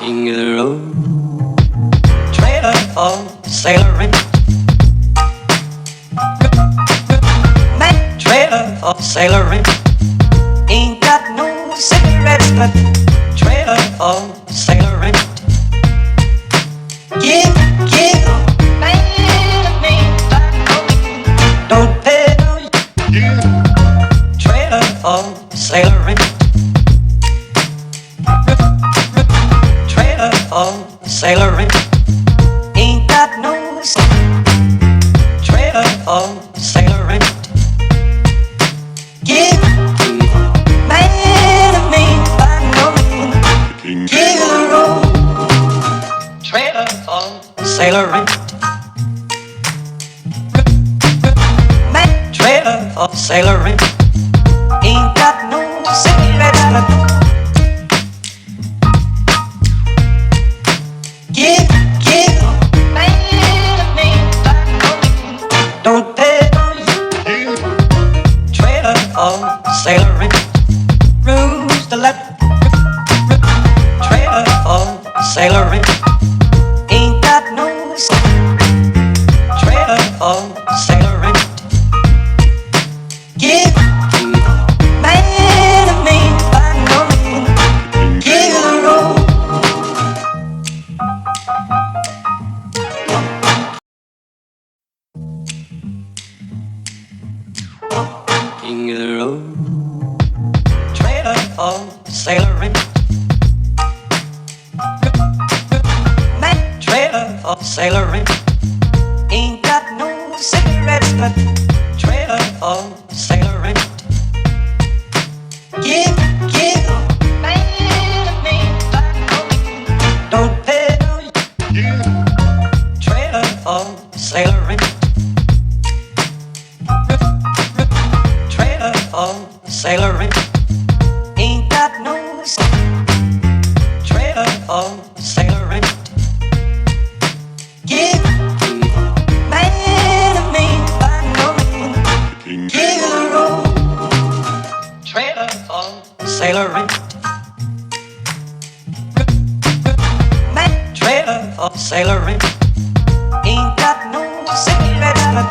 King of the road, trailer for sailoring, man, trailer for sailoring. Ain't got no cigarettes, but trailer for sailoring. Give, man, me, don't pay no trailer for sailoring. Trailer for sailoring. Ain't got no trailer for sailoring. Give, man, me, by no means. Give the road. Trailer for sailoring. Man, trailer for sailoring. Ain't got no cigarettes, but give, man, me, don't pay no trailer for sailoring. Rules the left, trailer for sailoring. Ain't got no trailer for sailoring. Give, man, me, by no means. Give the road. King of the road, trailer for sailoring, man, trailer for sailoring. Ain't got no cigarettes, but trailer for sailoring. Give, man, me, don't pay no trailer for sailoring. Trailer for sailoring. Ain't got no trailer for sailoring. Give, man, me, by no means. Give the road. Trailer for sailoring. Man, trailer for sailoring. Ain't got no cigarettes, but